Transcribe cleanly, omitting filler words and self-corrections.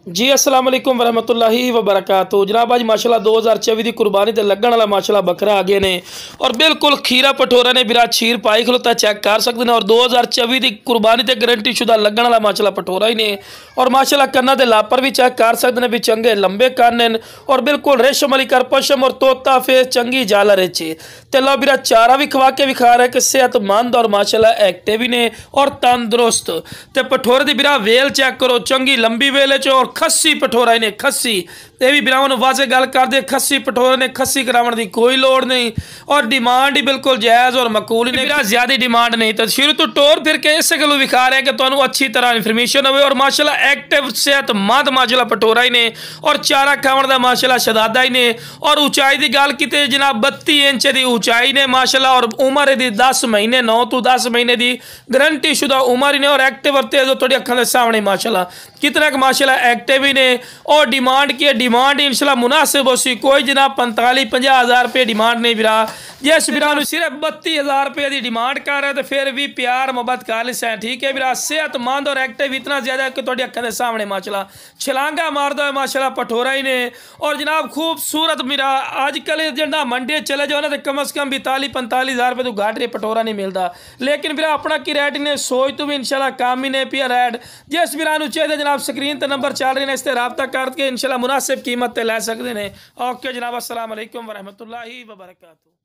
जी अस्सलाम वालेकुम वरहमतुल्लाहि वबरकातुहू। जनाब अज माशाल्लाह 2024 की कुर्बानी ते लगन वाला माशाल्लाह बकरा आ गए ने और बिल्कुल खीरा पठोरा ने बिरा छीर पाई खलोता चेक कर सकते हैं। और 2024 की कुर्बानी ते गारंटी शुदा लगन वाला माशाल्लाह पठोरा ही ने और माशाल्लाह कन्ना दे लापर भी चेक कर सकते हैं भी चंगे लंबे कन्न हैं और बिल्कुल रेशम वाली करपशम और तोता फेस चंगी झालर चे ते लो बिरा चारा भी खवा के विखा रहा है कि सेहतमंद और माशाल्लाह एक्टिव भी ने और तंदुरुस्त ते पठोरे दी बिरा वेल चेक करो चंगी लंबी वेल च और खस्सी पठोरा ने खस्सी ये भी बिरावान वाजे गल कर दे खस्सी पठोरे ने खस्सी कराने की कोई लोड़ नहीं और डिमांड ही बिल्कुल जायज़ और मकूल ने ज्यादा डिमांड नहीं। तो शुरू तो टोर फिर के इस गलों विखा रहे हैं कि तुहानू अच्छी तरह इन्फॉर्मेशन हो और माशाल्लाह एक्टिव सेहतमंद माशाल्लाह पठोरा ही ने और चारा खावन का माशाल्लाह शदादा ही ने और ऊंचाई की गल की जनाब 32 इंच की ऊंचाई ने माशाल्लाह और उम्र की 10 महीने 9 तो 10 महीने की गारंटी शुदा उम्र ही ने और एक्टिव और तेज थोड़ी अखा के सामने माशाल्लाह कितना माशाल्लाह एक्टिव ही ने और डिमांड की डिमांड इंशाल्लाह मुनासिब होसी कोई जनाब 45-50 हज़ार रुपये डिमांड नहीं बिरा जिस बिरा सिर्फ 32,000 रुपये की डिमांड कर रहे तो फिर भी प्यार मोहब्बत कर ले सैं ठीक है बिरा सेहतमंद और एक्टिव इतना ज्यादा कि थोड़ी अखा के सामने माशाल्लाह छलांगा मारदा है माशाल्लाह पठोरा ही ने और जनाब खूबसूरत मेरा अजकल जिन्ना मंडी चले जाओ ना तो कम से कम 42-45 हज़ार रुपये तो घाट पठोरा नहीं मिलता लेकिन बिरा अपना की रेट ने सोच तो भी इंशाल्लाह काम ही ने पिया रेट जिस बिरा चाहिए जनाब स्क्रीन पर नंबर चल रहे हैं इस पर रबता करके इंशाल्लाह मुनासिब कीमत लै सकते हैं। ओके जनाब अस्सलाम वालेकुम वरहमतुल्लाहि वबरकातुहू।